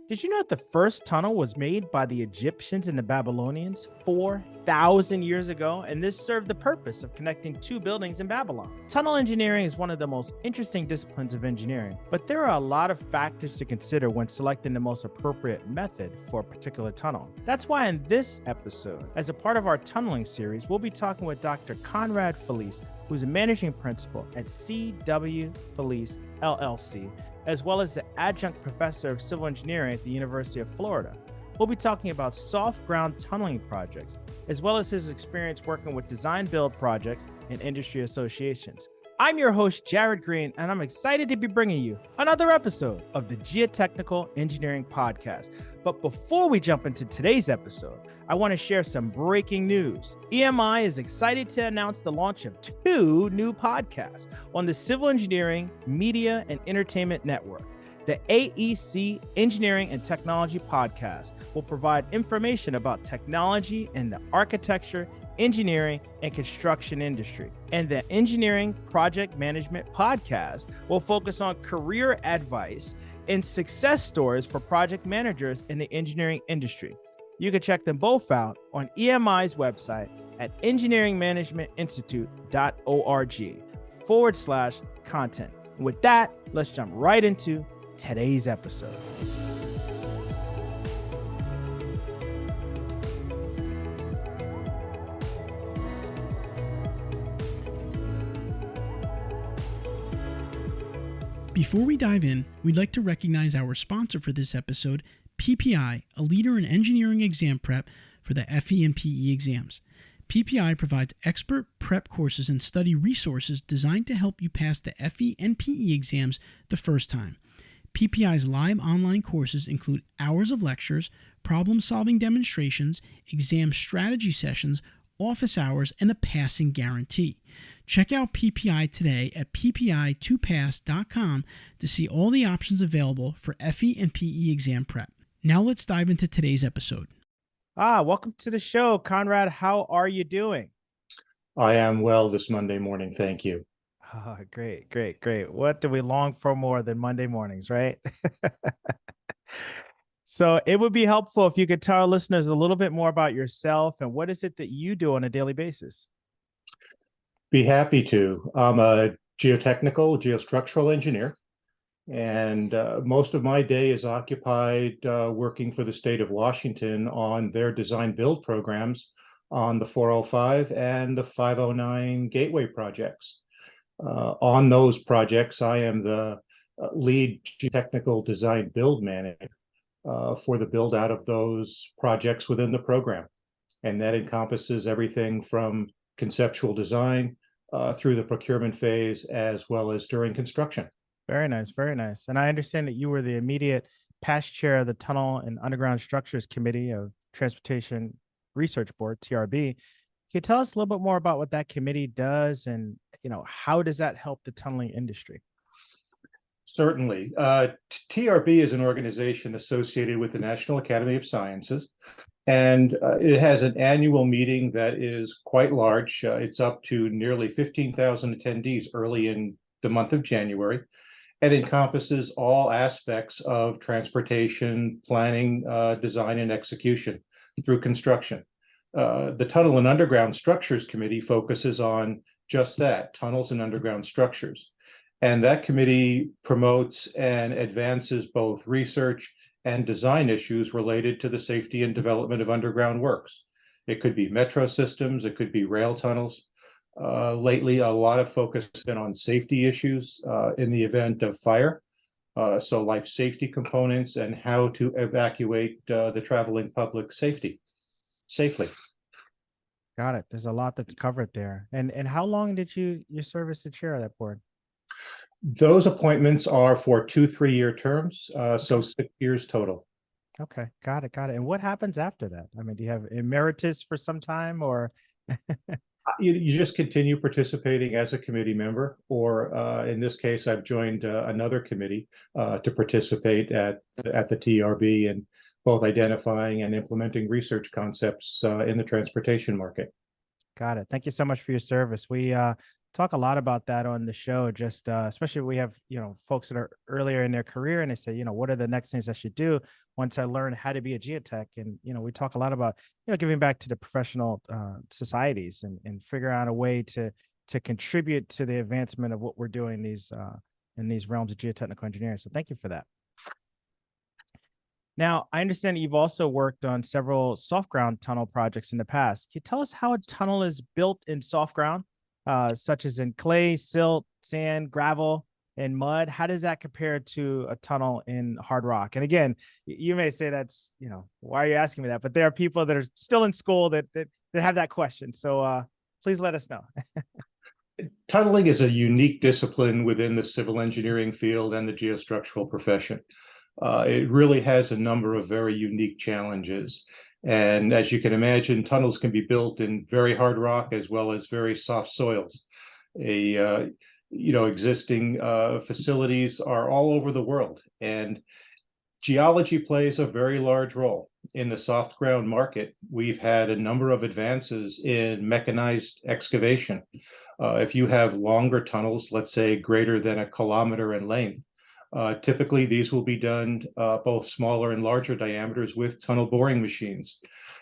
Did you know that the first tunnel was made by the Egyptians and the Babylonians 4,000 years ago? And this served the purpose of connecting two buildings in Babylon. Tunnel engineering is one of the most interesting disciplines of engineering, but there are a lot of factors to consider when selecting the most appropriate method for a particular tunnel. That's why in this episode, as a part of our tunneling series, we'll be talking with Dr. Conrad Felice, who's a managing principal at C.W. Felice, LLC, as well as the adjunct professor of civil engineering at the University of Florida. We'll be talking about soft ground tunneling projects, as well as his experience working with design build projects and industry associations. I'm your host, Jared Green, and I'm excited to be bringing you another episode of the Geotechnical Engineering Podcast. But before we jump into today's episode, I want to share some breaking news. EMI is excited to announce the launch of two new podcasts on the Civil Engineering, Media, and Entertainment Network. The AEC Engineering and Technology Podcast will provide information about technology in the architecture, engineering, and construction industry. And the Engineering Project Management Podcast will focus on career advice and success stories for project managers in the engineering industry. You can check them both out on EMI's website at engineeringmanagementinstitute.org/content. With that, let's jump right into today's episode. Before we dive in, we'd like to recognize our sponsor for this episode, PPI, a leader in engineering exam prep for the FE and PE exams. PPI provides expert prep courses and study resources designed to help you pass the FE and PE exams the first time. PPI's live online courses include hours of lectures, problem-solving demonstrations, exam strategy sessions, office hours, and a passing guarantee. Check out PPI today at ppi2pass.com to see all the options available for FE and PE exam prep. Now let's dive into today's episode. Welcome to the show, Conrad. How are you doing? I am well this Monday morning, thank you. Oh, great. What do we long for more than Monday mornings, right? So it would be helpful if you could tell our listeners a little bit more about yourself and what is it that you do on a daily basis? Be happy to. I'm a geostructural engineer, and most of my day is occupied working for the state of Washington on their design build programs on the 405 and the 509 gateway projects. On those projects, I am the lead geotechnical design build manager for the build out of those projects within the program. And that encompasses everything from conceptual design through the procurement phase, as well as during construction. Very nice. And I understand that you were the immediate past chair of the Tunnel and Underground Structures Committee of Transportation Research Board, TRB. Can you tell us a little bit more about what that committee does and, how does that help the tunneling industry? Certainly. TRB is an organization associated with the National Academy of Sciences, and it has an annual meeting that is quite large. It's up to nearly 15,000 attendees early in the month of January, and encompasses all aspects of transportation, planning, design, and execution through construction. The Tunnel and Underground Structures Committee focuses on just that, tunnels and underground structures. And that committee promotes and advances both research and design issues related to the safety and development of underground works. It could be metro systems, it could be rail tunnels. Lately, a lot of focus has been on safety issues in the event of fire. So life safety components and how to evacuate the traveling public safely. Got it. There's a lot that's covered there. And how long did you serve as the chair of that board? Those appointments are for 2 3-year terms, so 6 years total. Okay, got it. And what happens after that? I mean, do you have emeritus for some time or? You just continue participating as a committee member, or in this case, I've joined another committee to participate at the TRB and both identifying and implementing research concepts in the transportation market. Got it. Thank you so much for your service. talk a lot about that on the show. Just especially we have folks that are earlier in their career, and they say, what are the next things I should do once I learn how to be a geotech? And we talk a lot about giving back to the professional societies and figure out a way to contribute to the advancement of what we're doing in these realms of geotechnical engineering. So thank you for that. Now, I understand you've also worked on several soft ground tunnel projects in the past. Can you tell us how a tunnel is built in soft ground, such as in clay, silt, sand, gravel, and mud? How does that compare to a tunnel in hard rock? And again, you may say that's, why are you asking me that? But there are people that are still in school that have that question. So please let us know. Tunneling is a unique discipline within the civil engineering field and the geostructural profession. It really has a number of very unique challenges. And as you can imagine, tunnels can be built in very hard rock as well as very soft soils. Existing facilities are all over the world, and geology plays a very large role. In the soft ground market, we've had a number of advances in mechanized excavation. If you have longer tunnels, let's say greater than 1 kilometer in length, typically, these will be done both smaller and larger diameters with tunnel boring machines.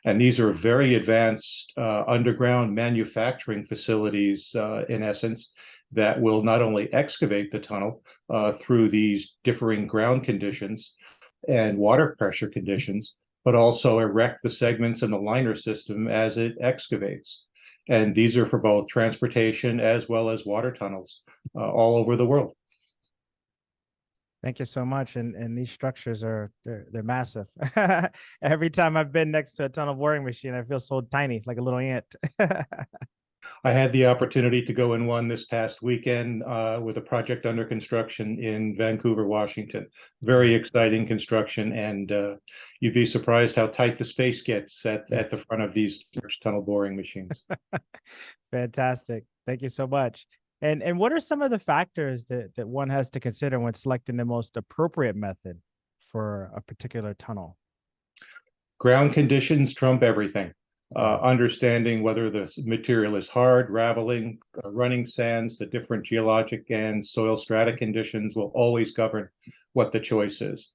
And these are very advanced underground manufacturing facilities, in essence, that will not only excavate the tunnel through these differing ground conditions and water pressure conditions, but also erect the segments in the liner system as it excavates. And these are for both transportation as well as water tunnels all over the world. Thank you so much. And these structures they're massive. Every time I've been next to a tunnel boring machine, I feel so tiny, like a little ant. I had the opportunity to go in one this past weekend with a project under construction in Vancouver, Washington. Very exciting construction, and you'd be surprised how tight the space gets at the front of these tunnel boring machines. Fantastic. Thank you so much. And what are some of the factors that one has to consider when selecting the most appropriate method for a particular tunnel? Ground conditions trump everything. Understanding whether the material is hard, raveling, running sands, the different geologic and soil strata conditions will always govern what the choice is.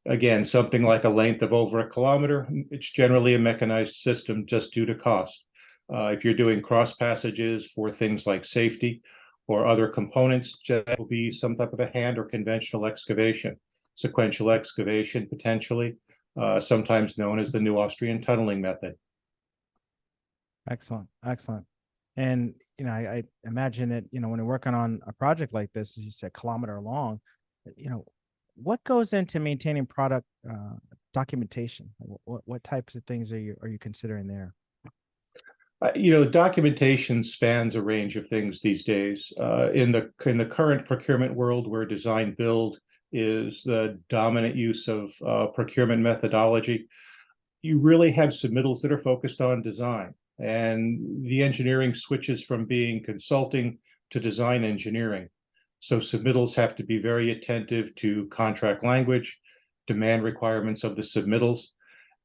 Again, something like a length of over 1 kilometer, it's generally a mechanized system just due to cost. If you're doing cross passages for things like safety or other components, that will be some type of a hand or conventional excavation, sequential excavation potentially, sometimes known as the New Austrian tunneling method. Excellent. Excellent. And, I imagine that, when you're working on a project like this, as you said, kilometer long, what goes into maintaining product documentation? What types of things are you considering there? Documentation spans a range of things these days. In the current procurement world, where design build is the dominant use of procurement methodology, you really have submittals that are focused on design, and the engineering switches from being consulting to design engineering. So submittals have to be very attentive to contract language, demand requirements of the submittals,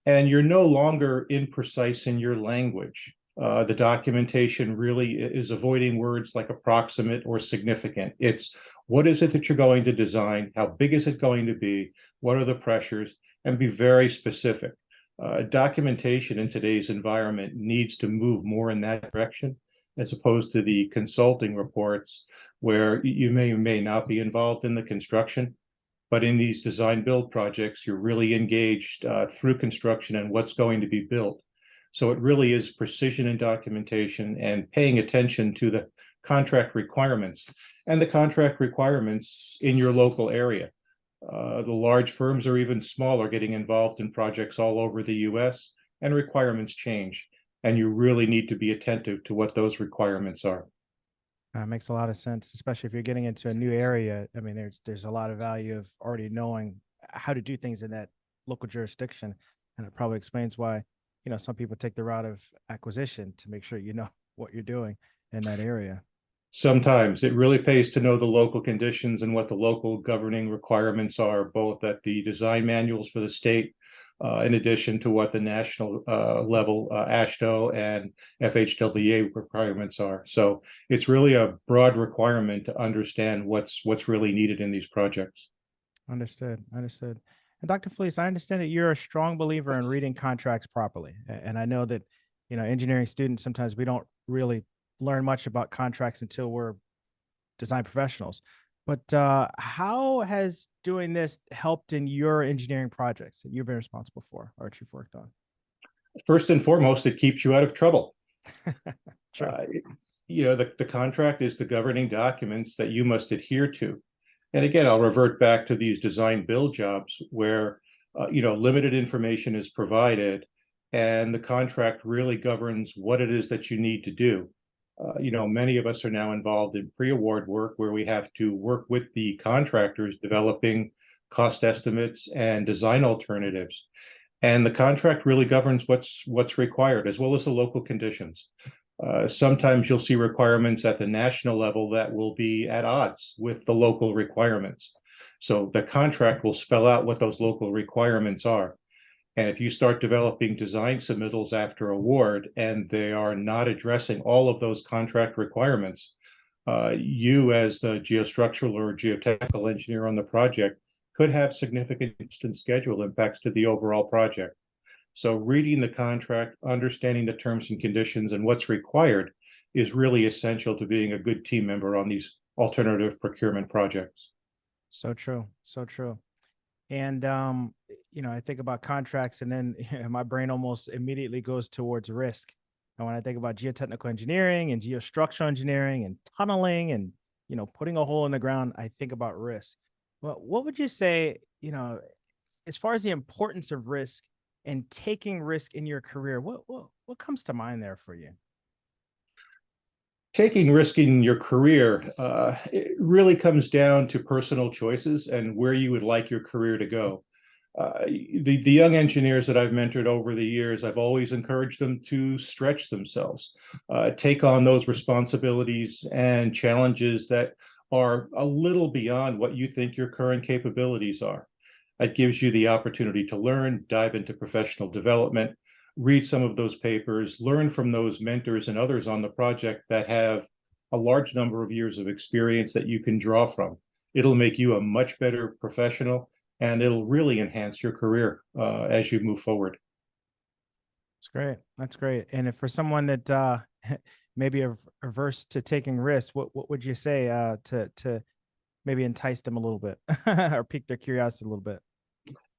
and you're no longer imprecise in your language. The documentation really is avoiding words like approximate or significant. It's what is it that you're going to design? How big is it going to be? What are the pressures? And be very specific. Documentation in today's environment needs to move more in that direction, as opposed to the consulting reports where you may or may not be involved in the construction. But in these design build projects, you're really engaged through construction and what's going to be built. So it really is precision in documentation and paying attention to the contract requirements and the contract requirements in your local area. The large firms or even smaller getting involved in projects all over the US, and requirements change. And you really need to be attentive to what those requirements are. Makes a lot of sense, especially if you're getting into a new area. I mean, there's a lot of value of already knowing how to do things in that local jurisdiction. And it probably explains why some people take the route of acquisition to make sure you know what you're doing in that area. Sometimes it really pays to know the local conditions and what the local governing requirements are, both at the design manuals for the state, in addition to what the national level AASHTO and FHWA requirements are. So it's really a broad requirement to understand what's really needed in these projects. Understood. Understood. And Dr. Felice, I understand that you're a strong believer in reading contracts properly. And I know that, engineering students, sometimes we don't really learn much about contracts until we're design professionals. But how has doing this helped in your engineering projects that you've been responsible for or that you've worked on? First and foremost, it keeps you out of trouble. True. The contract is the governing documents that you must adhere to. And again, I'll revert back to these design build jobs where, limited information is provided and the contract really governs what it is that you need to do. Many of us are now involved in pre-award work where we have to work with the contractors developing cost estimates and design alternatives. And the contract really governs what's required, as well as the local conditions. Sometimes you'll see requirements at the national level that will be at odds with the local requirements. So the contract will spell out what those local requirements are. And if you start developing design submittals after award and they are not addressing all of those contract requirements, you as the geostructural or geotechnical engineer on the project could have significant and schedule impacts to the overall project. So reading the contract, understanding the terms and conditions and what's required is really essential to being a good team member on these alternative procurement projects. So true. So true. And I think about contracts, and then my brain almost immediately goes towards risk. And when I think about geotechnical engineering and geostructural engineering and tunneling and putting a hole in the ground, I think about risk. Well, what would you say, as far as the importance of risk and taking risk in your career, what comes to mind there for you? Taking risk in your career, it really comes down to personal choices and where you would like your career to go. The young engineers that I've mentored over the years, I've always encouraged them to stretch themselves, take on those responsibilities and challenges that are a little beyond what you think your current capabilities are. It gives you the opportunity to learn, dive into professional development, read some of those papers, learn from those mentors and others on the project that have a large number of years of experience that you can draw from. It'll make you a much better professional and it'll really enhance your career as you move forward. That's great. That's great. And if for someone that maybe averse to taking risks, what would you say to maybe entice them a little bit or pique their curiosity a little bit?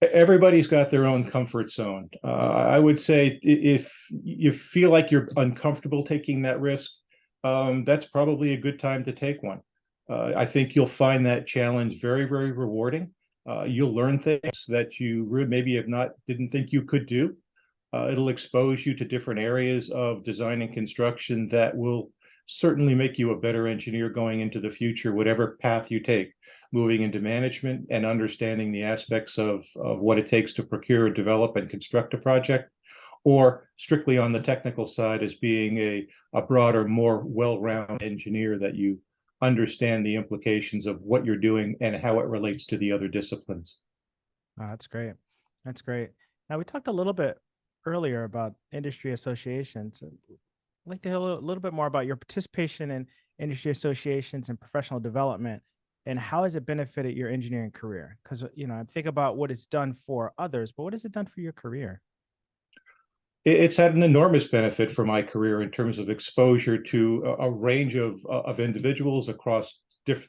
Everybody's got their own comfort zone. I would say if you feel like you're uncomfortable taking that risk, that's probably a good time to take one. I think you'll find that challenge very, very rewarding. You'll learn things that you maybe didn't think you could do. It'll expose you to different areas of design and construction that will certainly make you a better engineer going into the future, whatever path you take, moving into management and understanding the aspects of what it takes to procure, develop, and construct a project, or strictly on the technical side as being a broader, more well-rounded engineer that you understand the implications of what you're doing and how it relates to the other disciplines. Oh, that's great. That's great. Now, we talked a little bit earlier about industry associations. I'd like to hear a little bit more about your participation in industry associations and professional development, and how has it benefited your engineering career? Because, I think about what it's done for others, but what has it done for your career? It's had an enormous benefit for my career in terms of exposure to a range of individuals across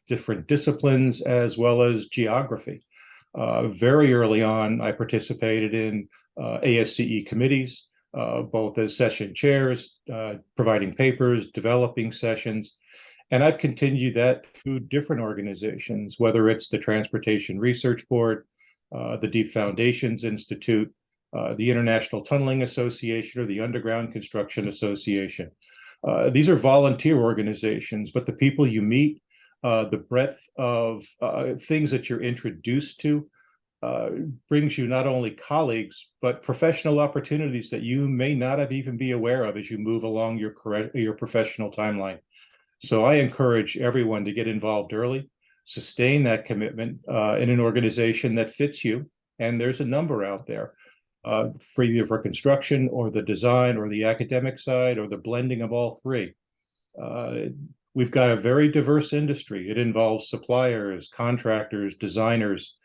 different disciplines as well as geography. Very early on, I participated in ASCE committees, both as session chairs, providing papers, developing sessions. And I've continued that through different organizations, whether it's the Transportation Research Board, the Deep Foundations Institute, the International Tunneling Association, or the Underground Construction Association. These are volunteer organizations, but the people you meet, the breadth of things that you're introduced to, brings you not only colleagues, but professional opportunities that you may not have even be aware of as you move along your professional timeline. So I encourage everyone to get involved early, sustain that commitment in an organization that fits you, and there's a number out there. for either for construction or the design or the academic side or the blending of all three. Uh, we've got a very diverse industry. It involves suppliers, contractors, designers,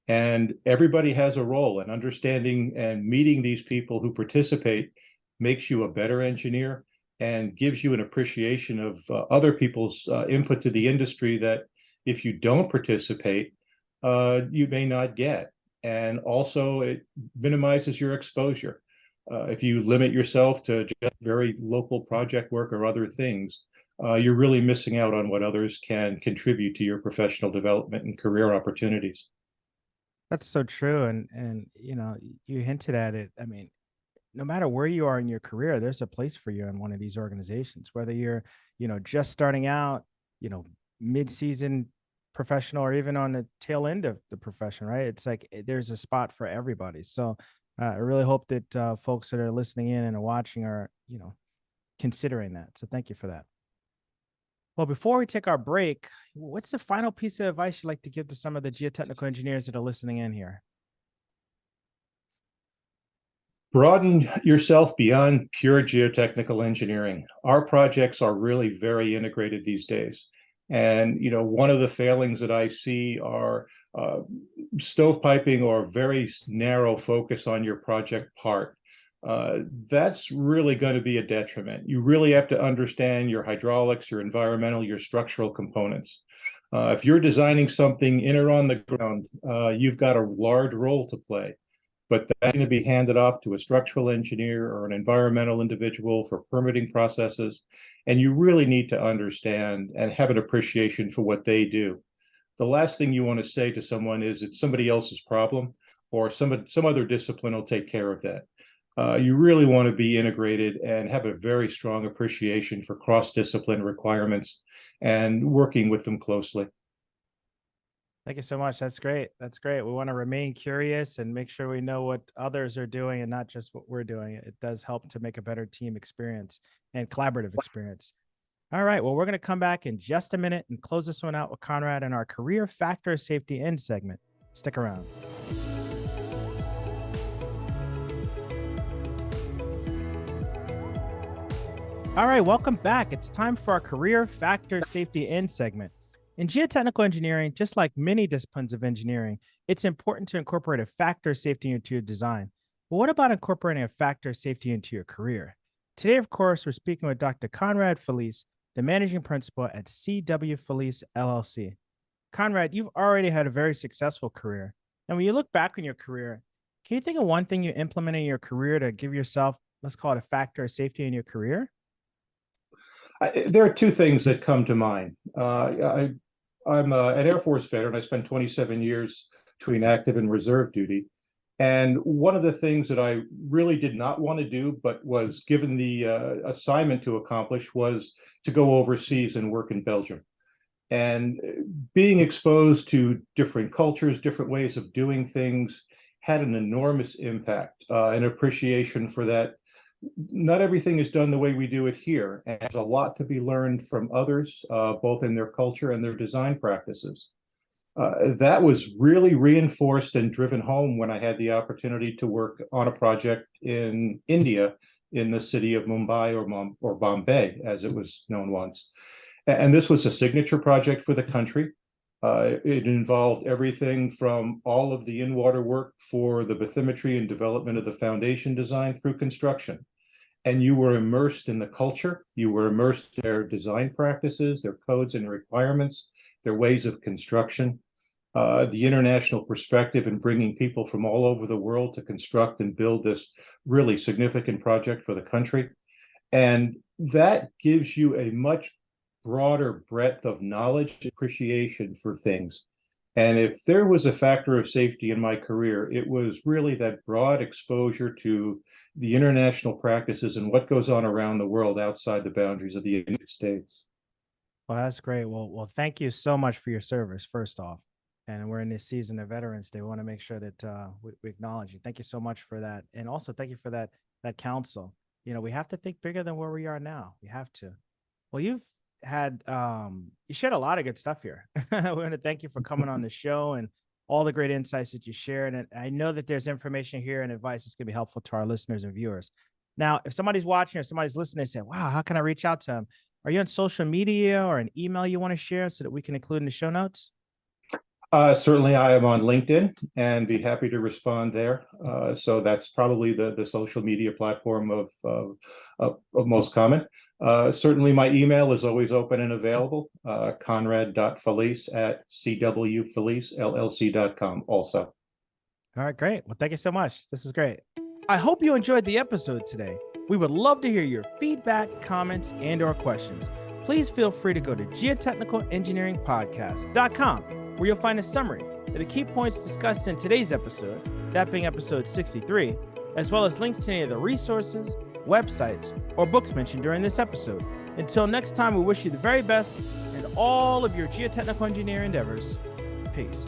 and everybody has a role. And understanding and meeting these people who participate makes you a better engineer and gives you an appreciation of other people's input to the industry that if you don't participate, you may not get. And also, it minimizes your exposure. If you limit yourself to just very local project work or other things, you're really missing out on what others can contribute to your professional development and career opportunities. That's so true. And you know, you hinted at it. I mean, no matter where you are in your career, there's a place for you in one of these organizations, whether you're, you know, just starting out, you know, mid-season professional or even on the tail end of the profession, right? It's like there's a spot for everybody. So I really hope that folks that are listening in and are watching are, you know, considering that. So thank you for that. Well, before we take our break, what's the final piece of advice you'd like to give to some of the geotechnical engineers that are listening in here? Broaden yourself beyond pure geotechnical engineering. Our projects are really very integrated these days. And, you know, one of the failings that I see are stovepiping or very narrow focus on your project part. That's really going to be a detriment. You really have to understand your hydraulics, your environmental, your structural components. If you're designing something in or on the ground, you've got a large role to play, but that's going to be handed off to a structural engineer or an environmental individual for permitting processes. And you really need to understand and have an appreciation for what they do. The last thing you want to say to someone is it's somebody else's problem or some other discipline will take care of that. You really want to be integrated and have a very strong appreciation for cross-discipline requirements and working with them closely. Thank you so much. That's great. That's great. We want to remain curious and make sure we know what others are doing and not just what we're doing. It does help to make a better team experience and collaborative experience. All right. Well, we're going to come back in just a minute and close this one out with Conrad in our career factor safety end segment. Stick around. All right. Welcome back. It's time for our career factor safety end segment. In geotechnical engineering, just like many disciplines of engineering, it's important to incorporate a factor safety into your design. But what about incorporating a factor safety into your career? Today, of course, we're speaking with Dr. Conrad Felice, the managing principal at CW Felice LLC. Conrad, you've already had a very successful career. And when you look back on your career, can you think of one thing you implemented in your career to give yourself, let's call it a factor of safety in your career? There are two things that come to mind. I'm an Air Force veteran. I spent 27 years between active and reserve duty. And one of the things that I really did not want to do, but was given the assignment to accomplish, was to go overseas and work in Belgium. And being exposed to different cultures, different ways of doing things, had an enormous impact, and appreciation for that. Not everything is done the way we do it here, and there's a lot to be learned from others, both in their culture and their design practices. That was really reinforced and driven home when I had the opportunity to work on a project in India, in the city of Mumbai or Bombay, as it was known once. And this was a signature project for the country. It involved everything from all of the in-water work for the bathymetry and development of the foundation design through construction. And you were immersed in the culture, you were immersed in their design practices, their codes and requirements, their ways of construction, the international perspective in bringing people from all over the world to construct and build this really significant project for the country. And that gives you a much broader breadth of knowledge, appreciation for things. And if there was a factor of safety in my career, it was really that broad exposure to the international practices and what goes on around the world outside the boundaries of the United States. Well, that's great. Well, thank you so much for your service, first off. And we're in this season of Veterans Day. We want to make sure that we acknowledge you. Thank you so much for that. And also thank you for that counsel. You know, we have to think bigger than where we are now. We have to. Well, you shared a lot of good stuff here. We want to thank you for coming on the show and all the great insights that you share. And I know that there's information here and advice that's going to be helpful to our listeners and viewers. Now, if somebody's watching or somebody's listening, they say, wow, how can I reach out to them? Are you on social media or an email you want to share so that we can include in the show notes? Certainly, I am on LinkedIn and be happy to respond there. So that's probably the social media platform of most common. Certainly, my email is always open and available. Conrad.Felice@cwfelicellc.com also. All right, great. Well, thank you so much. This is great. I hope you enjoyed the episode today. We would love to hear your feedback, comments, and/or questions. Please feel free to go to geotechnicalengineeringpodcast.com, where you'll find a summary of the key points discussed in today's episode, that being episode 63, as well as links to any of the resources, websites, or books mentioned during this episode. Until next time, we wish you the very best in all of your geotechnical engineering endeavors. Peace.